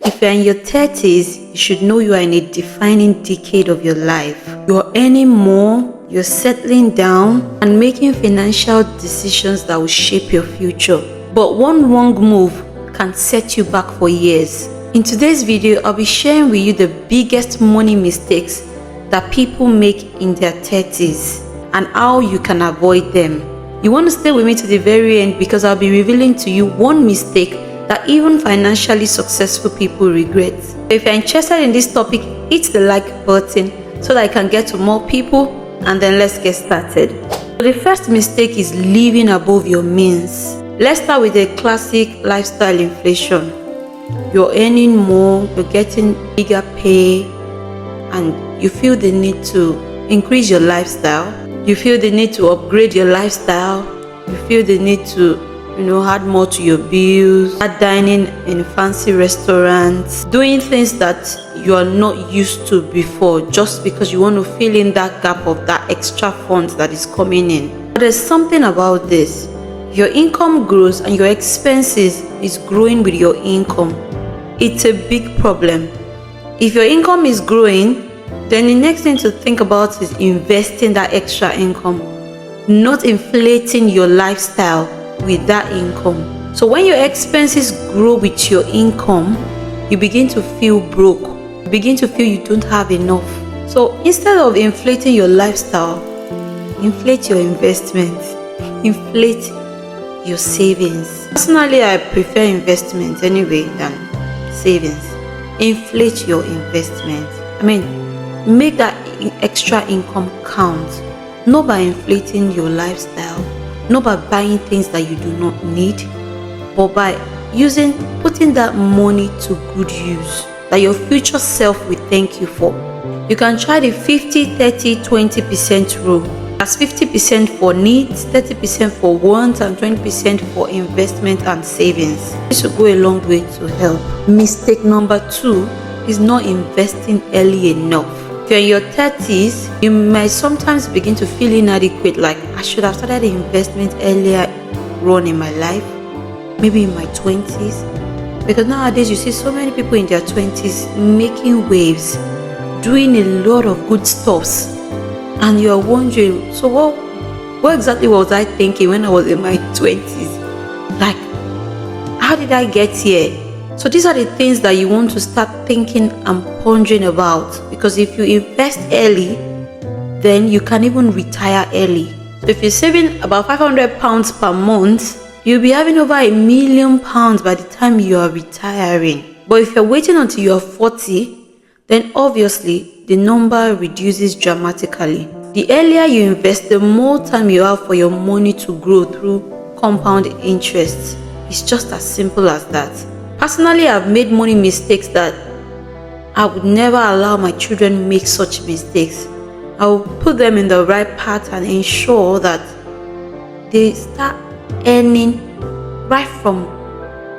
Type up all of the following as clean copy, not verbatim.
If you're in your 30s, you should know you are in a defining decade of your life. You're earning more, you're settling down, and making financial decisions that will shape your future. But one wrong move can set you back for years. In today's video, I'll be sharing with you the biggest money mistakes that people make in their 30s and how you can avoid them. You want to stay with me to the very end because I'll be revealing to you one mistake that even financially successful people regret. If you're interested in this topic, hit the like button so that I can get to more people, and then let's get started. So the first mistake is living above your means. Let's start with the classic lifestyle inflation. You're earning more, you're getting bigger pay, and you feel the need to increase your lifestyle. You feel the need to upgrade your lifestyle. You feel the need to add more to your bills, start dining in fancy restaurants, doing things that you are not used to before just because you want to fill in that gap of that extra funds that is coming in. But there's something about this. Your income grows and your expenses is growing with your income. It's a big problem. If your income is growing, then the next thing to think about is investing that extra income, not inflating your lifestyle with that income. So when your expenses grow with your income, you begin to feel broke. You begin to feel you don't have enough. So instead of inflating your lifestyle, inflate your investment, inflate your savings. Personally, I prefer investment anyway than savings. Inflate your investment. Make that extra income count, not by inflating your lifestyle, not by buying things that you do not need, but by putting that money to good use that your future self will thank you for. You can try the 50, 30, 20% rule. That's 50% for needs, 30% for wants, and 20% for investment and savings. This will go a long way to help. Mistake number 2 is not investing early enough. If you're in your 30s, you might sometimes begin to feel inadequate, like I should have started the investment earlier on in my life, maybe in my 20s. Because nowadays you see so many people in their 20s making waves, doing a lot of good stuffs, and you're wondering, so what exactly was I thinking when I was in my 20s? Like, how did I get here? So these are the things that you want to start thinking and pondering about, because if you invest early, then you can even retire early. So if you're saving about £500 per month, you'll be having over £1 million by the time you are retiring. But if you're waiting until you're 40, then obviously the number reduces dramatically. The earlier you invest, the more time you have for your money to grow through compound interest. It's just as simple as that. Personally, I've made money mistakes that I would never allow my children make such mistakes. I will put them in the right path and ensure that they start earning right from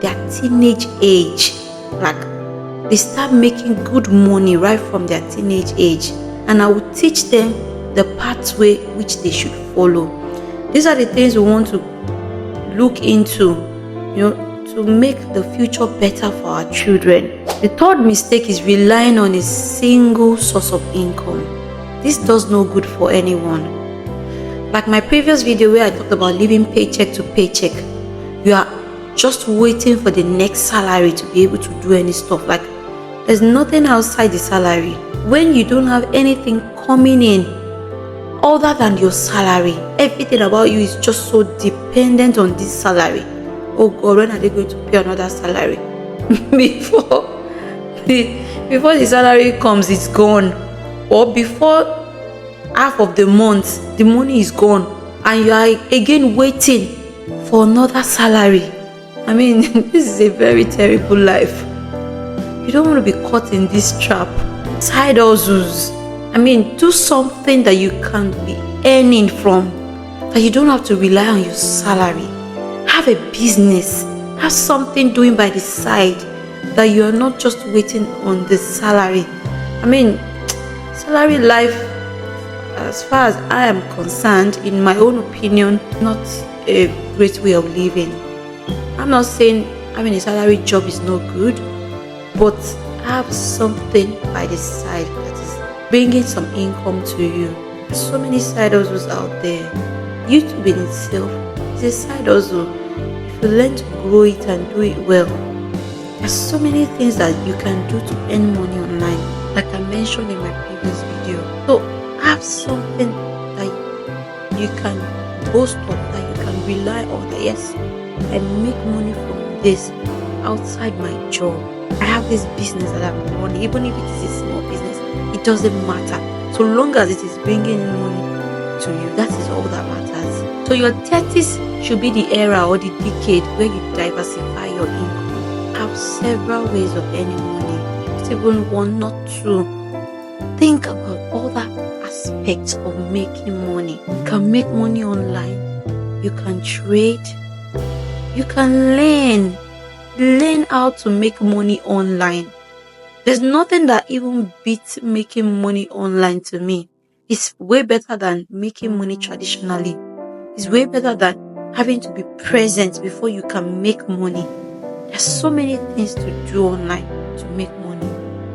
their teenage age. Like, they start making good money right from their teenage age. And I will teach them the pathway which they should follow. These are the things we want to look into, to make the future better for our children. The third mistake is relying on a single source of income. This does no good for anyone. Like my previous video where I talked about living paycheck to paycheck, you are just waiting for the next salary to be able to do any stuff. Like, there's nothing outside the salary. When you don't have anything coming in other than your salary, everything about you is just so dependent on this salary. Oh God, when are they going to pay another salary? before the salary comes, it's gone. Or before half of the month, the money is gone, and you are again waiting for another salary. This is a very terrible life. You don't want to be caught in this trap. Side hustles. Do something that you can be earning from, that you don't have to rely on your salary. Have a business, have something doing by the side, that you are not just waiting on the salary. Salary life, as far as I am concerned, in my own opinion, not a great way of living. I'm not saying having a salary job is no good, but have something by the side that is bringing some income to you. There's so many side hustles out there. YouTube in itself is a side hustle. If you learn to grow it and do it well, there's so many things that you can do to earn money online, like I mentioned in my previous video. So have something that you can boast of, that you can rely on, that yes, I make money from this outside my job. I have this business that I'm running, even if it is a small business, it doesn't matter. So long as it is bringing in money to you, that is all that matters. So your 30s should be the era or the decade where you diversify your income. Have several ways of earning money, not even one, not two. Think about all the aspects of making money. You can make money online, you can trade, you can learn how to make money online. There's nothing that even beats making money online to me. It's way better than making money traditionally. It's way better than having to be present before you can make money. There's so many things to do online to make money.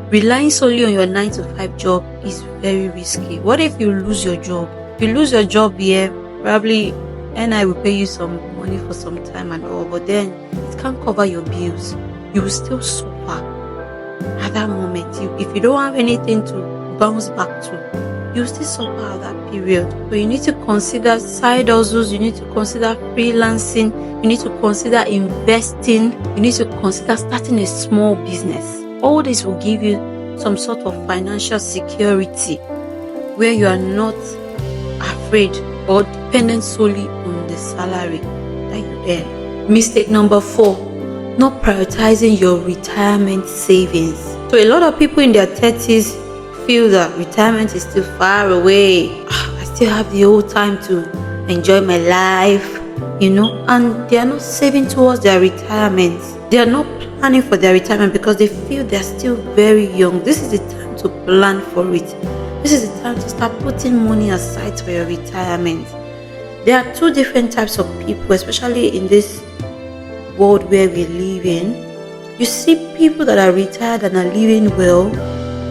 Relying solely on your 9-to-5 job is very risky. What if you lose your job? If you lose your job here, probably NI will pay you some money for some time and all, but then it can't cover your bills. You will still suffer at that moment. If you don't have anything to bounce back to, you still suffer at that period. So you need to consider side hustles, you need to consider freelancing, you need to consider investing, you need to consider starting a small business. All this will give you some sort of financial security where you are not afraid or dependent solely on the salary that you earn. Mistake number 4, not prioritizing your retirement savings. So a lot of people in their 30s feel that retirement is still far away. I still have the whole time to enjoy my life, and they are not saving towards their retirement. They are not planning for their retirement because they feel they're still very young. This is the time to plan for it. This is the time to start putting money aside for your retirement. There are two different types of people, especially in this world where we live in. You see people that are retired and are living well,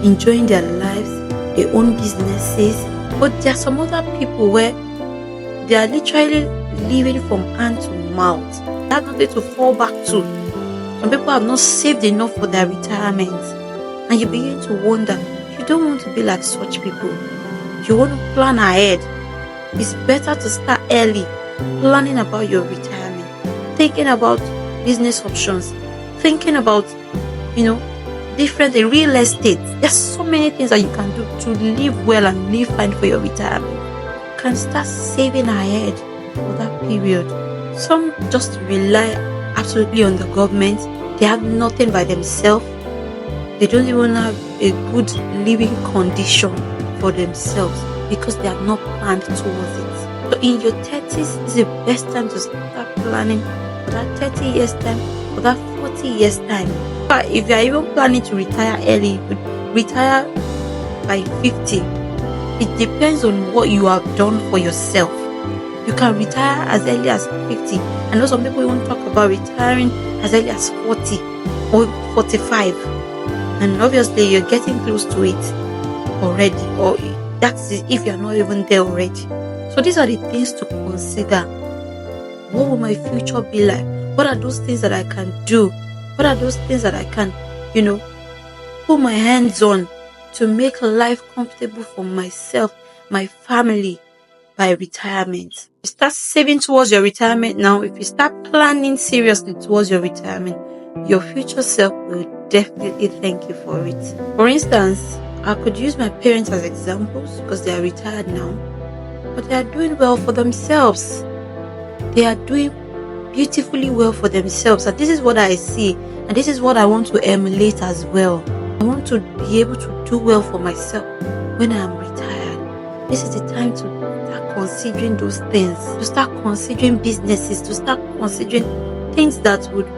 enjoying their lives, they own businesses, but there are some other people where they are literally living from hand to mouth. They have nothing to fall back to. Some people have not saved enough for their retirement, and you begin to wonder, you don't want to be like such people. You want to plan ahead. It's better to start early, planning about your retirement, thinking about business options, thinking about, different real estate. There's so many things that you can do to live well and live fine for your retirement. You can start saving ahead for that period. Some just rely absolutely on the government. They have nothing by themselves. They don't even have a good living condition for themselves because they have not planned towards it. So in your 30s, this is the best time to start planning for that 30 years time, for that 40 years time. But if you are even planning to retire early, retire by 50, it depends on what you have done for yourself. You can retire as early as 50. I know some people even talk about retiring as early as 40 or 45. And obviously you're getting close to it already, or that's if you're not even there already. So these are the things to consider. What will my future be like? What are those things that I can do? What are those things that I can, put my hands on to make life comfortable for myself, my family, by retirement? You start saving towards your retirement now. If you start planning seriously towards your retirement, your future self will definitely thank you for it. For instance, I could use my parents as examples because they are retired now, but they are doing well for themselves. They are doing beautifully well for themselves, and this is what I see, and this is what I want to emulate as well. I want to be able to do well for myself when I am retired. This is the time to start considering those things, to start considering businesses, to start considering things that would,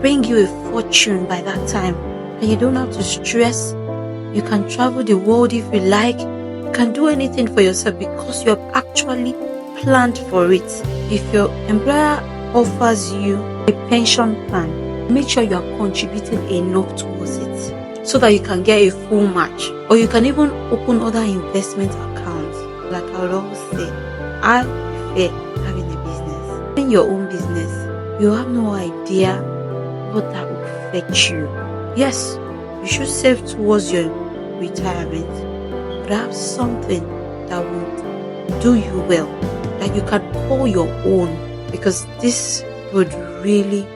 bring you a fortune by that time. And you don't have to stress. You can travel the world if you like. You can do anything for yourself because you have actually planned for it. If your employer offers you a pension plan, make sure you are contributing enough towards it so that you can get a full match. Or you can even open other investment accounts. Like I will always say, I prefer having a business. In your own business, you have no idea what that will affect you. Yes, you should save towards your retirement, but have something that will do you well, that you can call your own, because this would really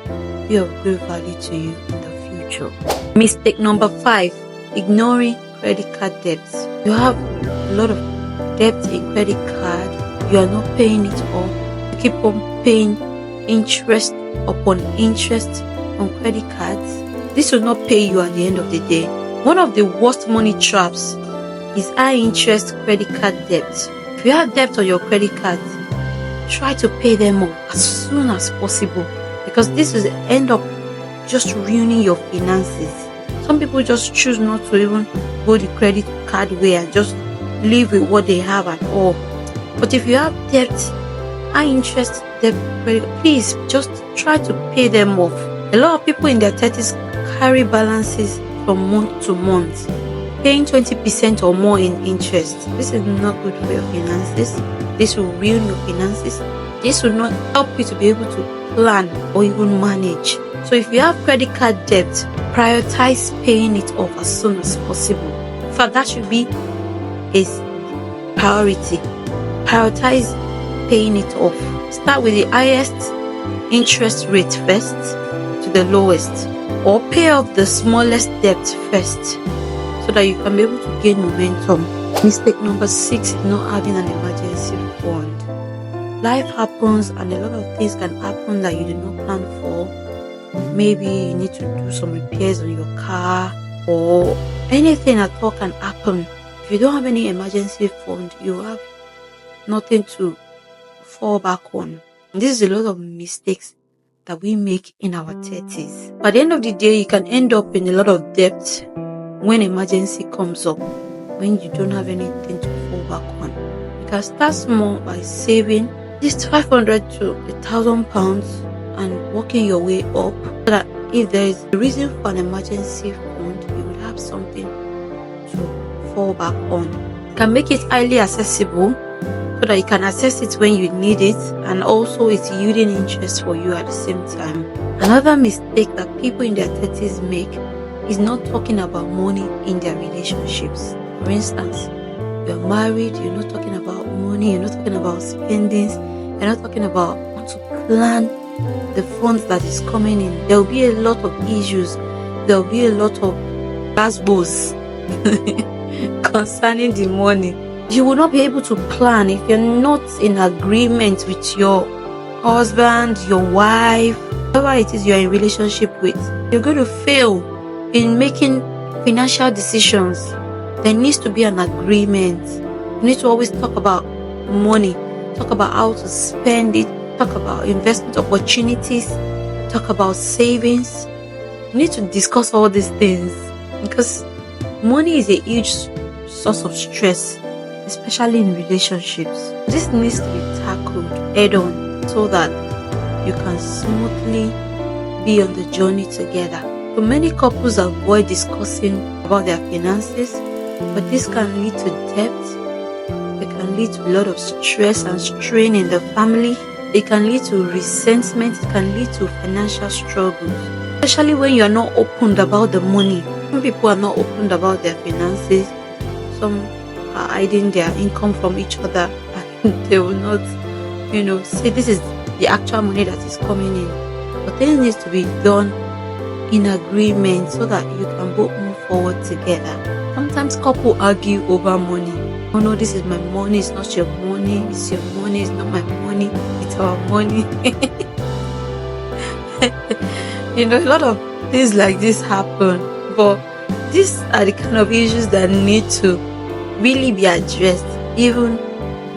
be of great value to you in the future. Mistake number 5, ignoring credit card debts. You have a lot of debt in credit card, you are not paying it off, you keep on paying interest upon interest on credit cards. This will not pay you at the end of the day. One of the worst money traps is high interest credit card debt. If you have debt on your credit cards, try to pay them off as soon as possible, because this will end up just ruining your finances. Some people just choose not to even go the credit card way and just live with what they have at all. But if you have debt, high interest debt credit, please just try to pay them off. A lot of people in their 30s carry balances from month to month, paying 20% or more in interest. This is not good for your finances. This will ruin your finances. This will not help you to be able to plan or even manage. So if you have credit card debt, prioritize paying it off as soon as possible. In fact, that should be a priority. Prioritize paying it off. Start with the highest interest rate first to the lowest, or pay off the smallest debt first so that you can be able to gain momentum. Mistake number 6 is not having an emergency fund. Life happens and a lot of things can happen that you did not plan for. Maybe you need to do some repairs on your car, or anything at all can happen. If you don't have any emergency fund, you have nothing to fall back on. And this is a lot of mistakes that we make in our 30s. By the end of the day, you can end up in a lot of debt when emergency comes up, when you don't have anything to fall back on. You can start small by saving at least 500 to 1,000 pounds and working your way up, so that if there is a reason for an emergency fund, you will have something to fall back on. You can make it highly accessible so that you can access it when you need it, and also it's yielding interest for you at the same time. Another mistake that people in their 30s make is not talking about money in their relationships. For instance, you're married, you're not talking about money, you're not talking about spendings, you're not talking about how to plan the funds that is coming in. There will be a lot of issues, there will be a lot of raspberries concerning the money. You will not be able to plan if you're not in agreement with your husband, your wife, whoever it is you're in relationship with. You're going to fail in making financial decisions. There needs to be an agreement. You need to always talk about money, talk about how to spend it, talk about investment opportunities, talk about savings. You need to discuss all these things, because money is a huge source of stress, especially in relationships. This needs to be tackled head on so that you can smoothly be on the journey together. So many couples avoid discussing about their finances, but this can lead to debt. It can lead to a lot of stress and strain in the family. It can lead to resentment. It can lead to financial struggles, especially when you are not opened about the money. Some people are not opened about their finances. Some are hiding their income from each other, and they will not, say this is the actual money that is coming in. But things needs to be done in agreement so that you can both move forward together. Sometimes couples argue over money. Oh no, this is my money, it's not your money, it's your money, it's not my money, it's our money. A lot of things like this happen, but these are the kind of issues that need to really be addressed even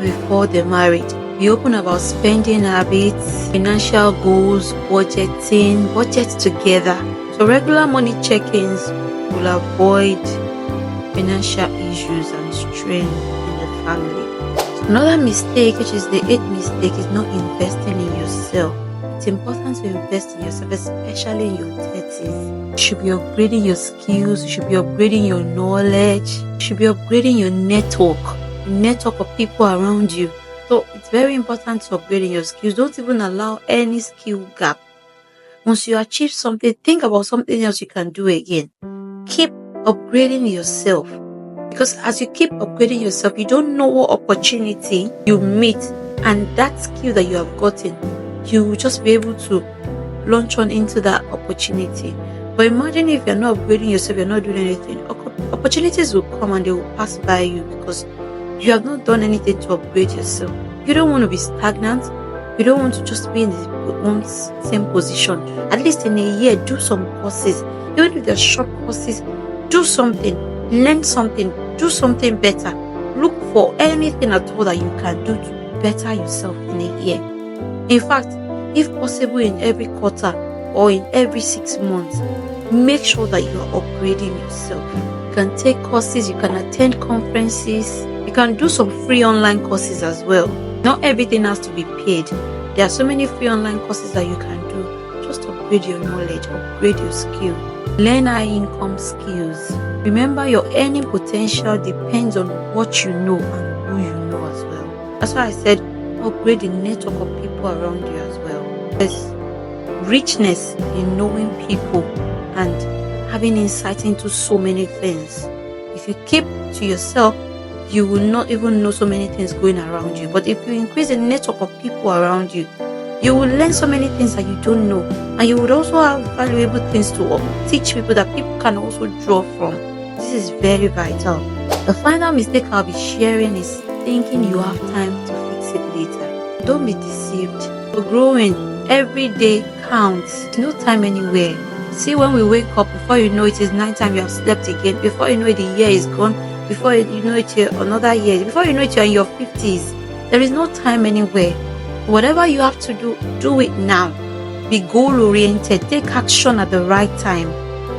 before the marriage. Be open about spending habits, financial goals, budget together. So regular money check-ins will avoid financial issues and strain in the family. So another mistake, which is the 8th mistake, is not investing in yourself. It's important to invest in yourself, especially in your 30s. You should be upgrading your skills, you should be upgrading your knowledge, you should be upgrading your network of people around you. So it's very important to upgrade in your skills. Don't even allow any skill gap. Once you achieve something, think about something else you can do again. Keep upgrading yourself, because as you keep upgrading yourself, you don't know what opportunity you meet, and that skill that you have gotten, you will just be able to launch on into that opportunity. But imagine if you're not upgrading yourself, you're not doing anything, opportunities will come and they will pass by you because you have not done anything to upgrade yourself. You don't want to be stagnant. You don't want to just be in the same position. At least in a year, do some courses. Even if they're short courses, do something, learn something, do something better. Look for anything at all that you can do to better yourself in a year. In fact, if possible, in every quarter or in every 6 months, make sure that you are upgrading yourself. You can take courses, you can attend conferences, you can do some free online courses as well. Not everything has to be paid. There are so many free online courses that you can do. Just upgrade your knowledge, upgrade your skill. Learn high income skills. Remember, your earning potential depends on what you know and who you know as well. That's why I said upgrade the network of people around you as well. There's richness in knowing people and having insight into so many things. If you keep to yourself, you will not even know so many things going around you. But if you increase the network of people around you, you will learn so many things that you don't know, and you would also have valuable things to teach people that people can also draw from. This is very vital. The final mistake I'll be sharing is thinking you have time to fix it later. Don't be deceived. You're growing. Every day counts. No time anywhere. See, when we wake up, before you know it is nighttime, you have slept again. Before you know it, the year is gone. Before you know it, another year. Before you know it, you're in your 50s. There is no time anywhere. Whatever you have to do, do it now. Be goal-oriented. Take action at the right time.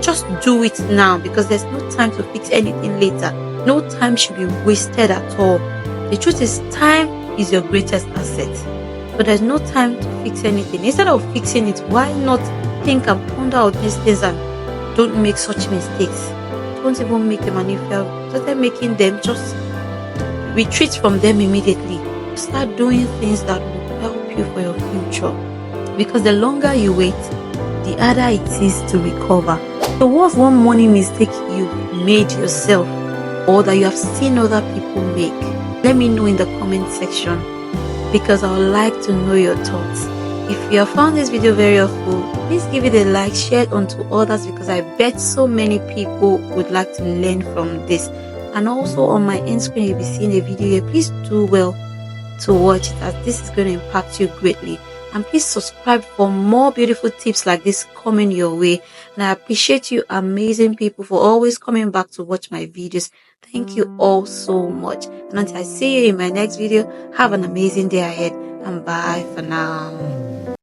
Just do it now, because there's no time to fix anything later. No time should be wasted at all. The truth is, time is your greatest asset. But there's no time to fix anything. Instead of fixing it, why not think and ponder out these things and don't make such mistakes? Don't even make them, and if you have started making them, just retreat from them immediately. Start doing things that will help you for your future, because the longer you wait, the harder it is to recover. So what's one money mistake you made yourself, or that you have seen other people make? Let me know in the comment section, because I would like to know your thoughts. If you have found this video very helpful, please give it a like, share it onto others, because I bet so many people would like to learn from this. And also on my end screen, you'll be seeing a video here. Please do well to watch it, as this is going to impact you greatly. And please subscribe for more beautiful tips like this coming your way. And I appreciate you amazing people for always coming back to watch my videos. Thank you all so much. And until I see you in my next video, have an amazing day ahead, and bye for now.